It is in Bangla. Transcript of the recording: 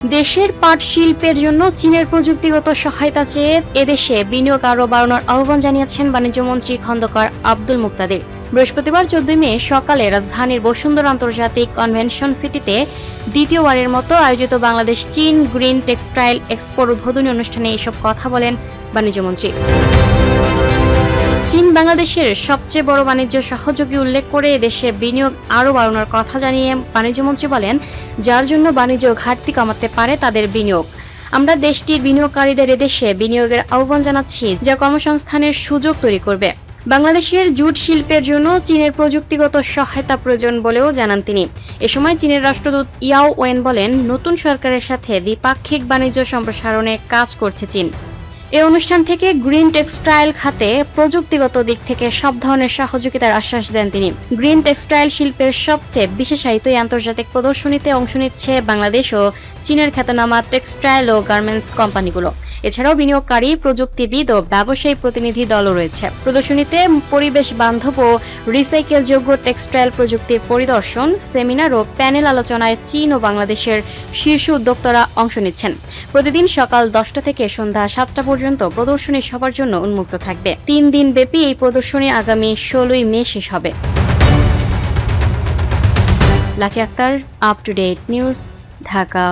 দেশের পাট শিল্পের জন্য চীনের প্রযুক্তিগত সহায়তা চেয়ে এদেশে বিনিয়োগ আরও বাড়ানোর আহ্বান জানিয়েছেন বাণিজ্যমন্ত্রী খন্দকার আব্দুল মুক্তাদির। বৃহস্পতিবার 14 মে সকালে রাজধানীর বসুন্ধরা আন্তর্জাতিক কনভেনশন সিটিতে দ্বিতীয়বারের মতো আয়োজিত বাংলাদেশ চীন গ্রিন টেক্সটাইল এক্সপোর উদ্বোধনী অনুষ্ঠানে এসব কথা বলেন বাণিজ্যমন্ত্রী। চীন বাংলাদেশের সবচেয়ে বড় বাণিজ্য সহযোগী উল্লেখ করে এদেশে বিনিয়োগ আরও বাড়ানোর কথা জানিয়ে বাণিজ্যমন্ত্রী বলেন, যার জন্য বাণিজ্য ঘাটতি কমাতে পারে তাদের বিনিয়োগ। আমরা দেশটির বিনিয়োগকারীদের এদেশে বিনিয়োগের আহ্বান জানাচ্ছি, যা কর্মসংস্থানের সুযোগ তৈরি করবে। বাংলাদেশের জুট শিল্পের জন্য চীনের প্রযুক্তিগত সহায়তা প্রয়োজন বলেও জানান তিনি। এ সময় চীনের রাষ্ট্রদূত ইয়াও ওয়েন বলেন, নতুন সরকারের সাথে দ্বিপাক্ষিক বাণিজ্য সম্প্রসারণে কাজ করছে চীন। এই অনুষ্ঠান থেকে গ্রিন টেক্সটাইল খাতে প্রযুক্তিগত দিক থেকে সব ধরনের সহযোগিতার আশ্বাস দেন তিনি। গ্রিন টেক্সটাইল শিল্পের সবচেয়ে বিশেষায়িত এই আন্তর্জাতিক প্রদর্শনীতে অংশ নিচ্ছে বাংলাদেশ ও চীনের খ্যাতনামা টেক্সটাইল ও গার্মেন্টস কোম্পানিগুলো। এছাড়াও বিনিয়োগকারী, প্রযুক্তিবিদ ও ব্যবসায়ী প্রতিনিধি দলও রয়েছে। প্রদর্শনীতে পরিবেশ বান্ধব ও রিসাইকেলযোগ্য টেক্সটাইল প্রযুক্তির পরিদর্শন, সেমিনার ও প্যানেল আলোচনায় চীন ও বাংলাদেশের শীর্ষ উদ্যোক্তারা অংশ নিচ্ছেন। প্রতিদিন সকাল 10টা থেকে সন্ধ্যা 7টা পর্যন্ত প্রদর্শনী সবার জন্য উন্মুক্ত থাকবে। 3 দিন ব্যাপী এই প্রদর্শনী আগামী 16 মে শেষ হবে। Lucky Akhtar, up to date news, Dhaka.